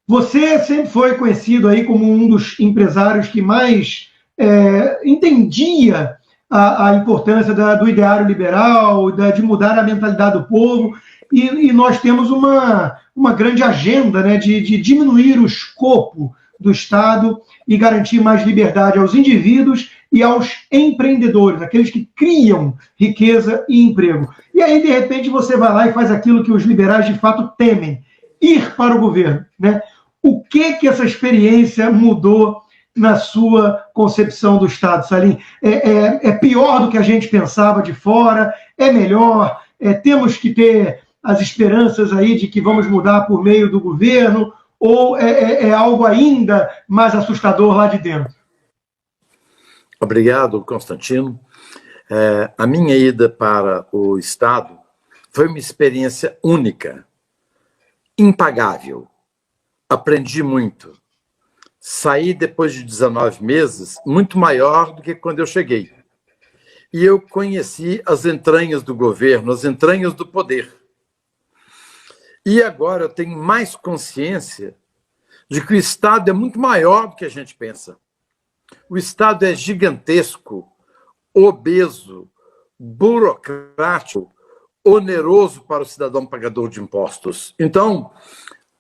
Você sempre foi conhecido aí como um dos empresários que mais entendia a importância do ideário liberal, de mudar a mentalidade do povo, e nós temos uma grande agenda, né, de diminuir o escopo do Estado e garantir mais liberdade aos indivíduos e aos empreendedores, aqueles que criam riqueza e emprego. E aí, de repente, você vai lá e faz aquilo que os liberais de fato temem, ir para o governo, né? O que essa experiência mudou na sua concepção do Estado, Salim? É pior do que a gente pensava de fora? É melhor? Temos que ter as esperanças aí de que vamos mudar por meio do governo? Ou é algo ainda mais assustador lá de dentro? Obrigado, Constantino. A minha ida para o Estado foi uma experiência única, impagável. Aprendi muito. Saí depois de 19 meses muito maior do que quando eu cheguei. E eu conheci as entranhas do governo, as entranhas do poder. E agora eu tenho mais consciência de que o Estado é muito maior do que a gente pensa. O Estado é gigantesco, obeso, burocrático, oneroso para o cidadão pagador de impostos. Então,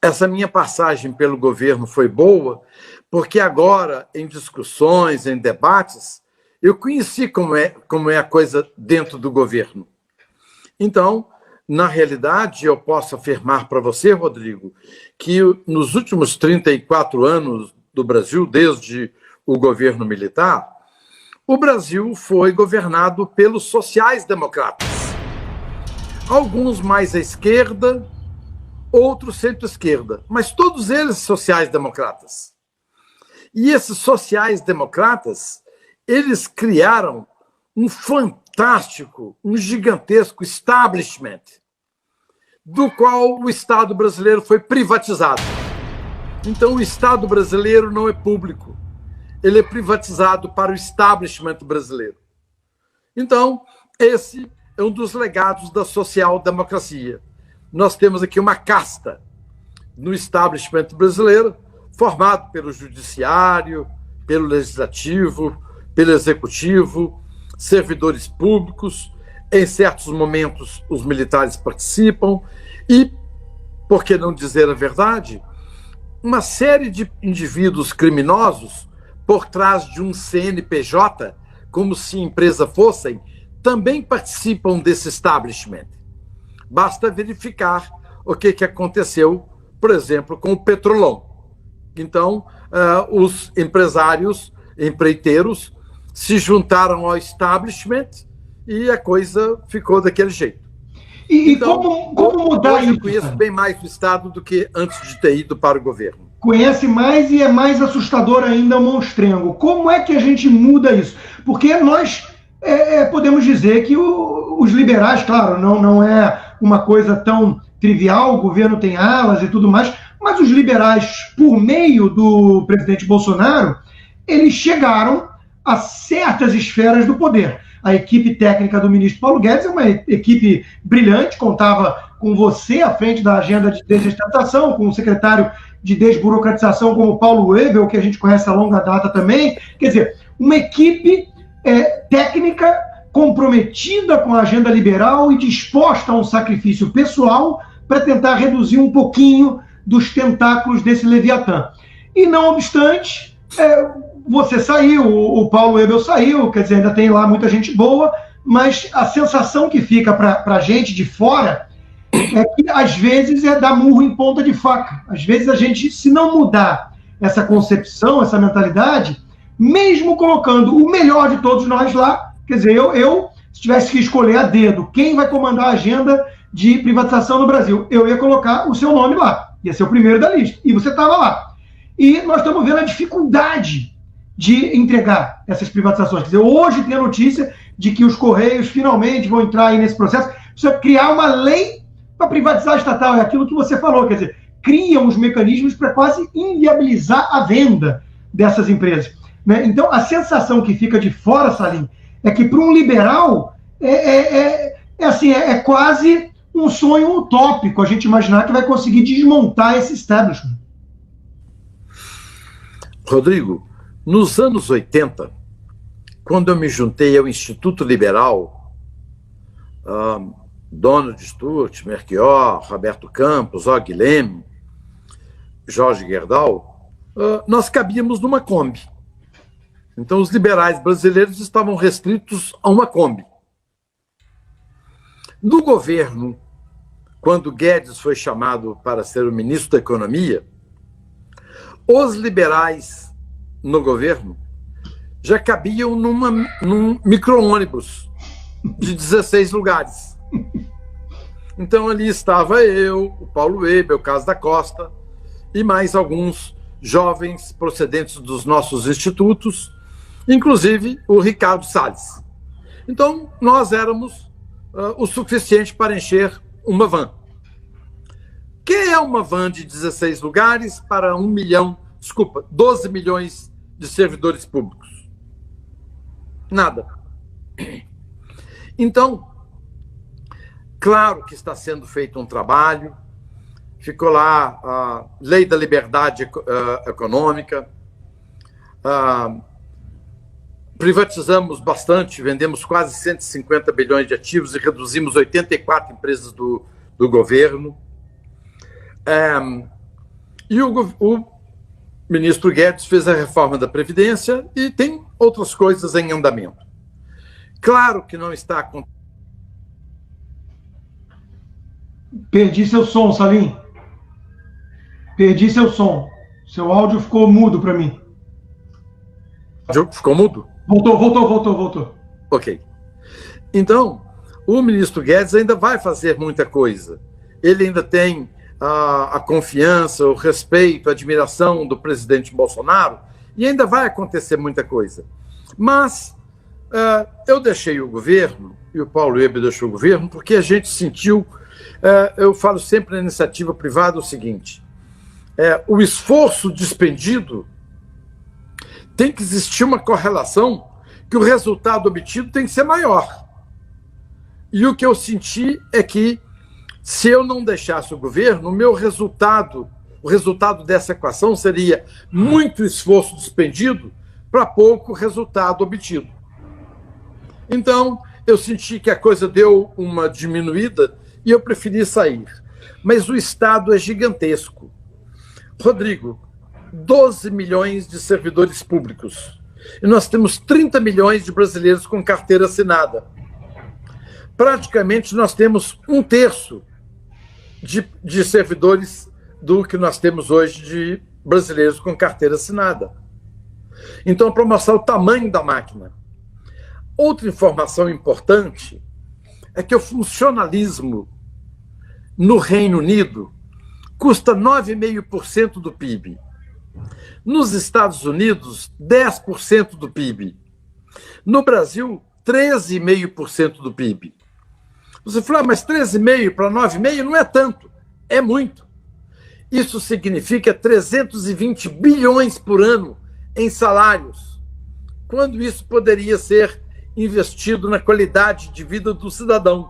essa minha passagem pelo governo foi boa, porque agora, em discussões, em debates, eu conheci como é a coisa dentro do governo. Então, na realidade, eu posso afirmar para você, Rodrigo, que nos últimos 34 anos do Brasil, desde o governo militar, o Brasil foi governado pelos sociais-democratas. Alguns mais à esquerda, outros centro-esquerda, mas todos eles sociais-democratas. E esses sociais-democratas, eles criaram um fantástico, um gigantesco establishment, do qual o Estado brasileiro foi privatizado. Então, o Estado brasileiro não é público, ele é privatizado para o establishment brasileiro. Então, esse é um dos legados da social-democracia. Nós temos aqui uma casta no establishment brasileiro, formado pelo judiciário, pelo legislativo, pelo executivo, servidores públicos. Em certos momentos, os militares participam e, por que não dizer a verdade, uma série de indivíduos criminosos por trás de um CNPJ, como se empresa fossem, também participam desse establishment. Basta verificar o que aconteceu, por exemplo, com o Petrolão. Então, os empresários, empreiteiros, se juntaram ao establishment e a coisa ficou daquele jeito. Então, como mudar isso? Eu conheço bem mais o Estado do que antes de ter ido para o governo. Conhece mais e é mais assustador ainda o monstrengo. Como é que a gente muda isso? Porque nós podemos dizer que os liberais, claro, não é uma coisa tão trivial, o governo tem alas e tudo mais, mas os liberais, por meio do presidente Bolsonaro, eles chegaram a certas esferas do poder. A equipe técnica do ministro Paulo Guedes é uma equipe brilhante, contava com você à frente da agenda de desestatização, com o secretário de desburocratização como Paulo Webel, que a gente conhece a longa data também. Quer dizer, uma equipe técnica comprometida com a agenda liberal e disposta a um sacrifício pessoal para tentar reduzir um pouquinho dos tentáculos desse Leviatã. E não obstante, você saiu, o Paulo Webel saiu, quer dizer, ainda tem lá muita gente boa, mas a sensação que fica para a gente de fora é que às vezes é dar murro em ponta de faca. Às vezes a gente, se não mudar essa concepção, essa mentalidade, mesmo colocando o melhor de todos nós lá, quer dizer, eu se tivesse que escolher a dedo quem vai comandar a agenda de privatização no Brasil, eu ia colocar o seu nome lá, ia ser o primeiro da lista, e você estava lá. E nós estamos vendo a dificuldade de entregar essas privatizações. Quer dizer, hoje tem a notícia de que os Correios finalmente vão entrar aí nesse processo. Precisa criar uma lei para privatizar a estatal. É aquilo que você falou, quer dizer, criam os mecanismos para quase inviabilizar a venda dessas empresas. Né? Então, a sensação que fica de fora, Salim, é que para um liberal é quase um sonho utópico a gente imaginar que vai conseguir desmontar esse establishment. Rodrigo, nos anos 80, quando eu me juntei ao Instituto Liberal, Donald Sturt, Melchior, Roberto Campos, Og Leme, Jorge Gerdau, nós cabíamos numa Kombi. Então, os liberais brasileiros estavam restritos a uma Kombi. No governo, quando Guedes foi chamado para ser o ministro da Economia, os liberais no governo já cabiam num micro-ônibus de 16 lugares. Então, ali estava eu, o Paulo Weber, o Caso da Costa, e mais alguns jovens procedentes dos nossos institutos, inclusive o Ricardo Salles. Então, nós éramos o suficiente para encher uma van. Que é uma van de 16 lugares para 12 milhões de servidores públicos? Nada. Então, claro que está sendo feito um trabalho, ficou lá a Lei da Liberdade Econômica, privatizamos bastante, vendemos quase 150 bilhões de ativos e reduzimos 84 empresas do governo. E o ministro Guedes fez a reforma da Previdência e tem outras coisas em andamento. Claro que não está acontecendo. Perdi seu som, Salim. Perdi seu som. Seu áudio ficou mudo para mim. Ficou mudo? Voltou. Ok. Então, o ministro Guedes ainda vai fazer muita coisa. Ele ainda tem a confiança, o respeito, a admiração do presidente Bolsonaro, e ainda vai acontecer muita coisa. Mas eu deixei o governo, e o Paulo Weber deixou o governo, porque a gente sentiu, eu falo sempre na iniciativa privada o seguinte, o esforço despendido tem que existir uma correlação que o resultado obtido tem que ser maior. E o que eu senti é que, se eu não deixasse o governo, o resultado dessa equação seria muito esforço despendido para pouco resultado obtido. Então, eu senti que a coisa deu uma diminuída e eu preferi sair. Mas o Estado é gigantesco. Rodrigo, 12 milhões de servidores públicos. E nós temos 30 milhões de brasileiros com carteira assinada. Praticamente nós temos 1/3 de servidores do que nós temos hoje de brasileiros com carteira assinada. Então, para mostrar o tamanho da máquina. Outra informação importante é que o funcionalismo no Reino Unido custa 9,5% do PIB. Nos Estados Unidos, 10% do PIB. No Brasil, 13,5% do PIB. Você fala, mas 13,5% para 9,5% não é tanto, é muito. Isso significa 320 bilhões por ano em salários, quando isso poderia ser investido na qualidade de vida do cidadão,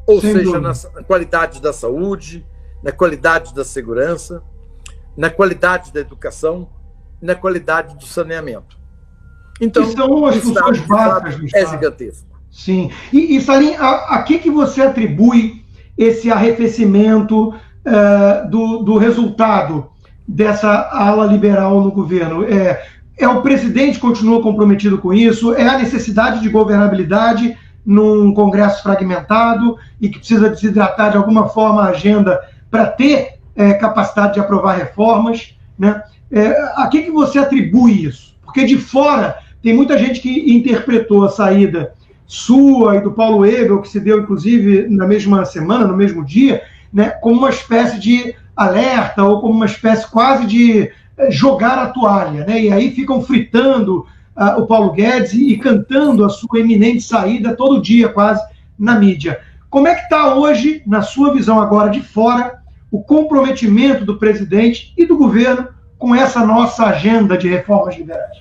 ou seja, na qualidade da saúde, na qualidade da segurança, na qualidade da educação, na qualidade do saneamento. Então, são as funções básicas é gigantesco. Sim. E Salim, a que você atribui esse arrefecimento do resultado dessa ala liberal no governo? O presidente que continua comprometido com isso? É a necessidade de governabilidade num Congresso fragmentado e que precisa desidratar de alguma forma a agenda para ter capacidade de aprovar reformas, né? A que você atribui isso? Porque de fora tem muita gente que interpretou a saída sua e do Paulo Weber, que se deu inclusive na mesma semana, no mesmo dia, né, como uma espécie de alerta ou como uma espécie quase de jogar a toalha, né? E aí ficam fritando o Paulo Guedes e cantando a sua eminente saída todo dia quase na mídia. Como é que está hoje, na sua visão agora de fora, o comprometimento do presidente e do governo com essa nossa agenda de reformas liberais?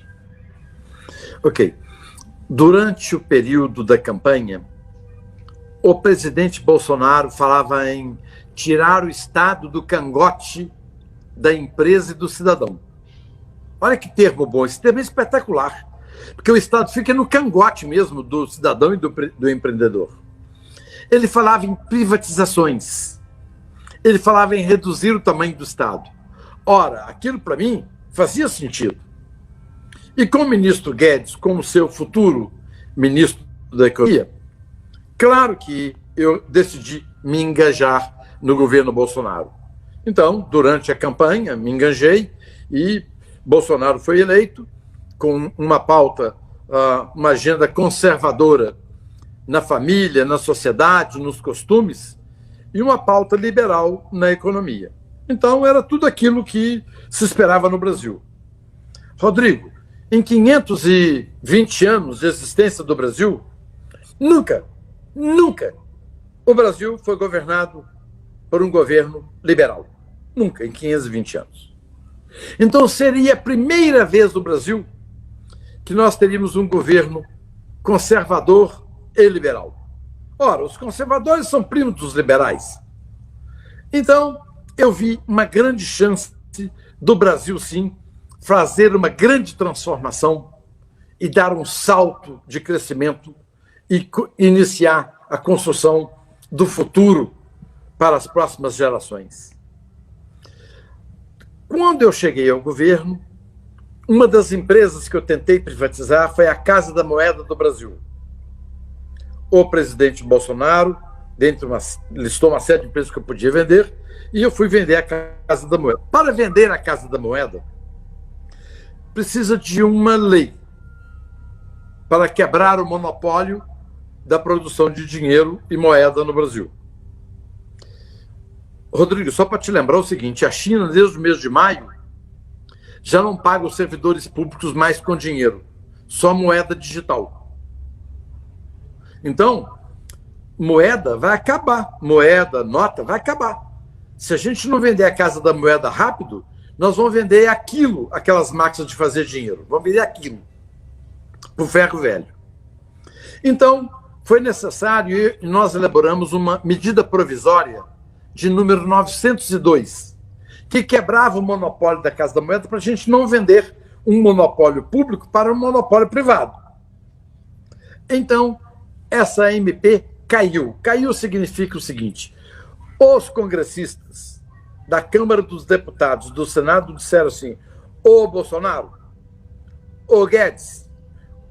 Ok. Durante o período da campanha, o presidente Bolsonaro falava em tirar o Estado do cangote da empresa e do cidadão. Olha que termo bom, esse termo é espetacular, porque o Estado fica no cangote mesmo do cidadão e do empreendedor. Ele falava em privatizações, ele falava em reduzir o tamanho do Estado. Ora, aquilo para mim fazia sentido. E com o ministro Guedes, como seu futuro ministro da Economia, claro que eu decidi me engajar no governo Bolsonaro. Então, durante a campanha, me engajei e Bolsonaro foi eleito com uma pauta, uma agenda conservadora na família, na sociedade, nos costumes, e uma pauta liberal na economia. Então, era tudo aquilo que se esperava no Brasil. Rodrigo, em 520 anos de existência do Brasil, nunca o Brasil foi governado por um governo liberal. Nunca, em 520 anos. Então, seria a primeira vez no Brasil que nós teríamos um governo conservador e liberal. Ora, os conservadores são primos dos liberais. Então, eu vi uma grande chance do Brasil, sim, fazer uma grande transformação e dar um salto de crescimento e iniciar a construção do futuro para as próximas gerações. Quando eu cheguei ao governo, uma das empresas que eu tentei privatizar foi a Casa da Moeda do Brasil. O presidente Bolsonaro listou uma série de empresas que eu podia vender e eu fui vender a Casa da Moeda. Para vender a Casa da Moeda, precisa de uma lei para quebrar o monopólio da produção de dinheiro e moeda no Brasil. Rodrigo, só para te lembrar o seguinte, a China, desde o mês de maio, já não paga os servidores públicos mais com dinheiro, só moeda digital. Então, moeda vai acabar, moeda, nota vai acabar. Se a gente não vender a Casa da Moeda rápido, nós vamos vender aquilo, aquelas máquinas de fazer dinheiro, vamos vender aquilo, para o ferro velho. Então, foi necessário e nós elaboramos uma medida provisória de número 902, que quebrava o monopólio da Casa da Moeda para a gente não vender um monopólio público para um monopólio privado. Então, essa MP caiu. Caiu significa o seguinte: os congressistas da Câmara dos Deputados, do Senado, disseram assim: ô Bolsonaro, ô Guedes,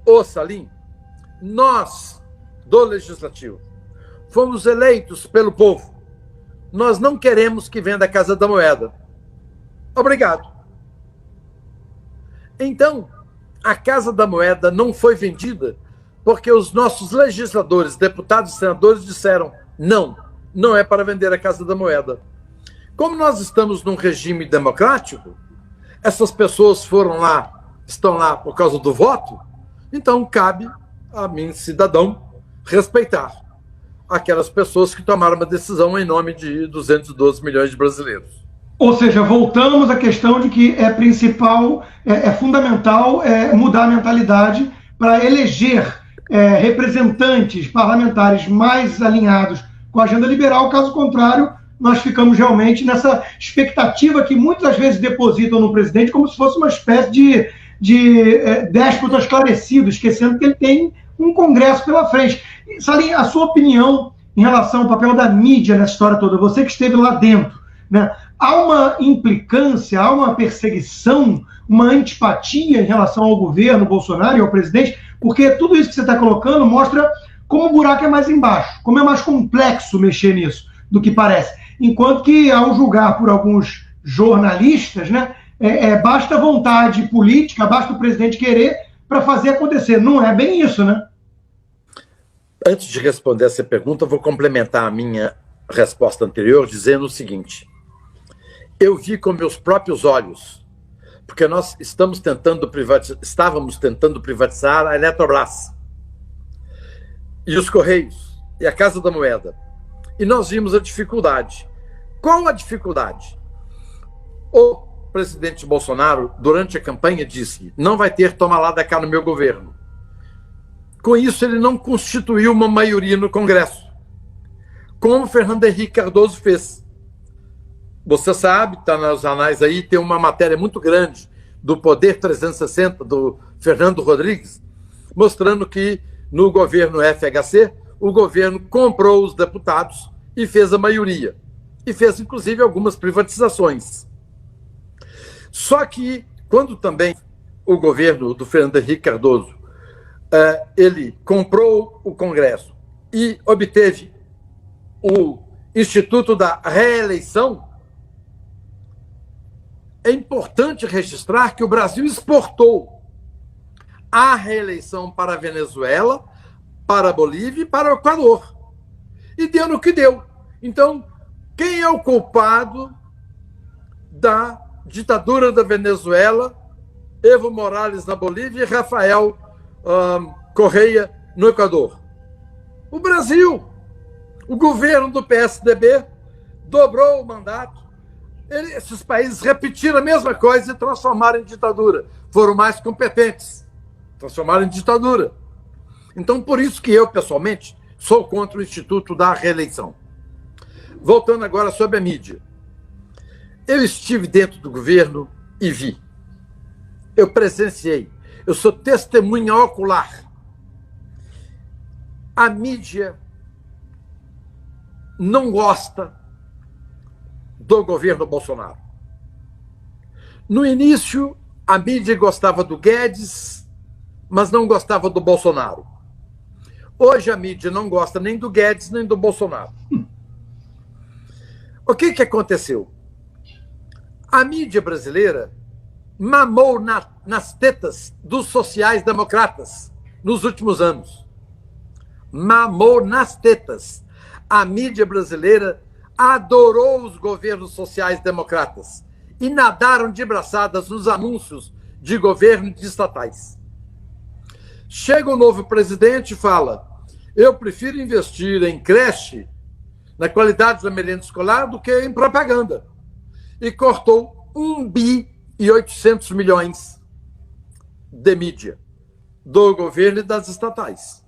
ô Salim, nós, do Legislativo, fomos eleitos pelo povo. Nós não queremos que venda a Casa da Moeda. Obrigado. Então, a Casa da Moeda não foi vendida porque os nossos legisladores, deputados e senadores disseram: não é para vender a Casa da Moeda. Como nós estamos num regime democrático, essas pessoas estão lá por causa do voto, então cabe a mim, cidadão, respeitar aquelas pessoas que tomaram uma decisão em nome de 212 milhões de brasileiros. Ou seja, voltamos à questão de que é fundamental mudar a mentalidade para eleger representantes parlamentares mais alinhados com a agenda liberal. Caso contrário, nós ficamos realmente nessa expectativa que muitas vezes depositam no presidente como se fosse uma espécie de déspota esclarecido, esquecendo que ele tem um congresso pela frente. Salim, a sua opinião em relação ao papel da mídia nessa história toda, você que esteve lá dentro, né? Há uma implicância, há uma perseguição, uma antipatia em relação ao governo Bolsonaro e ao presidente, porque tudo isso que você está colocando mostra como o buraco é mais embaixo, como é mais complexo mexer nisso do que parece. Enquanto que, ao julgar por alguns jornalistas, né, basta vontade política, basta o presidente querer para fazer acontecer. Não é bem isso, né? Antes de responder essa pergunta, vou complementar a minha resposta anterior dizendo o seguinte: eu vi com meus próprios olhos, porque nós estávamos tentando privatizar a Eletrobras e os Correios e a Casa da Moeda, e nós vimos a dificuldade. Qual a dificuldade? O presidente Bolsonaro, durante a campanha, disse: não vai ter toma lá da cá no meu governo. Com isso, ele não constituiu uma maioria no Congresso, como Fernando Henrique Cardoso fez. Você sabe, está nos anais aí, tem uma matéria muito grande do Poder 360 do Fernando Rodrigues, mostrando que no governo FHC, o governo comprou os deputados e fez a maioria. E fez, inclusive, algumas privatizações. Só que, quando também o governo do Fernando Henrique Cardoso ele comprou o Congresso e obteve o Instituto da Reeleição, é importante registrar que o Brasil exportou a reeleição para a Venezuela, para a Bolívia e para o Equador. E deu no que deu. Então, quem é o culpado da ditadura da Venezuela, Evo Morales na Bolívia e Rafael Correia no Equador? O Brasil. O governo do PSDB dobrou o mandato. Esses países repetiram a mesma coisa e transformaram em ditadura. Foram mais competentes. Transformaram em ditadura. Então, por isso que eu, pessoalmente, sou contra o Instituto da Reeleição. Voltando agora sobre a mídia. Eu estive dentro do governo e vi. Eu presenciei. Eu sou testemunha ocular. A mídia não gosta do governo Bolsonaro. No início, a mídia gostava do Guedes, mas não gostava do Bolsonaro. Hoje a mídia não gosta nem do Guedes, nem do Bolsonaro. O que aconteceu? A mídia brasileira mamou nas tetas dos sociais-democratas nos últimos anos. Mamou nas tetas. A mídia brasileira adorou os governos sociais-democratas e nadaram de braçadas nos anúncios de governo de estatais. Chega o novo presidente e fala: eu prefiro investir em creche, na qualidade da merenda escolar, do que em propaganda. E cortou 1,8 bilhões de mídia do governo e das estatais.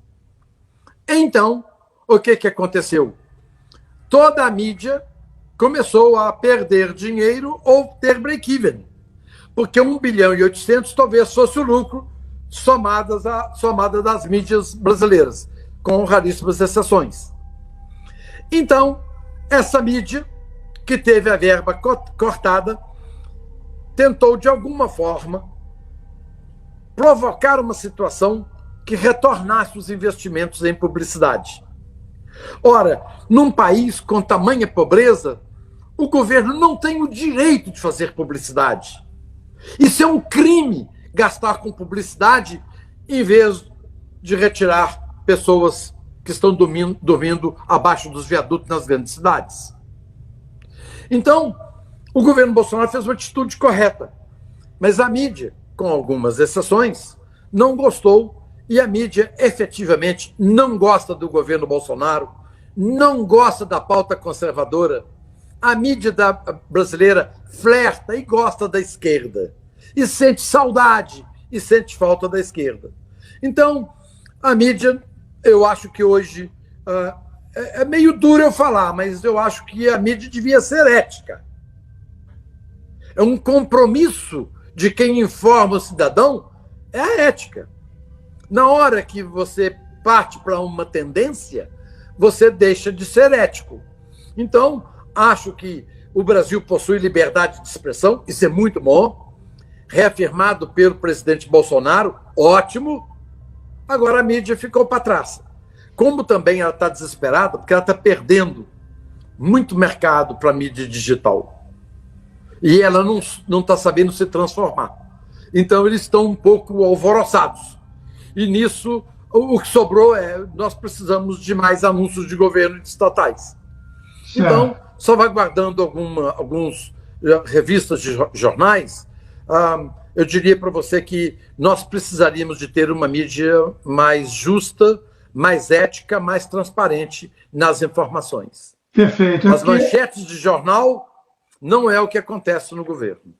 Então, o que aconteceu? Toda a mídia começou a perder dinheiro ou ter break-even, porque 1,8 bilhão talvez fosse o lucro somada das mídias brasileiras, com raríssimas exceções. Então, essa mídia, que teve a verba cortada, tentou, de alguma forma, provocar uma situação que retornasse os investimentos em publicidade. Ora, num país com tamanha pobreza, o governo não tem o direito de fazer publicidade. Isso é um crime, gastar com publicidade, em vez de retirar pessoas que estão dormindo abaixo dos viadutos nas grandes cidades. Então, o governo Bolsonaro fez uma atitude correta, mas a mídia, com algumas exceções, não gostou, e a mídia efetivamente não gosta do governo Bolsonaro, não gosta da pauta conservadora. A mídia brasileira flerta e gosta da esquerda, e sente saudade e sente falta da esquerda. Então, a mídia, eu acho que hoje, é meio duro eu falar, mas eu acho que a mídia devia ser ética. É um compromisso de quem informa o cidadão, é a ética. Na hora que você parte para uma tendência, você deixa de ser ético. Então, acho que o Brasil possui liberdade de expressão, isso é muito bom, reafirmado pelo presidente Bolsonaro, ótimo. Agora a mídia ficou para trás. Como também ela está desesperada, porque ela está perdendo muito mercado para a mídia digital. E ela não está sabendo se transformar. Então, eles estão um pouco alvoroçados. E nisso, o que sobrou nós precisamos de mais anúncios de governo e de estatais. Certo. Então, salvaguardando alguns revistas de jornais, eu diria para você que nós precisaríamos de ter uma mídia mais justa, mais ética, mais transparente nas informações. Perfeito. As manchetes de jornal não é o que acontece no governo.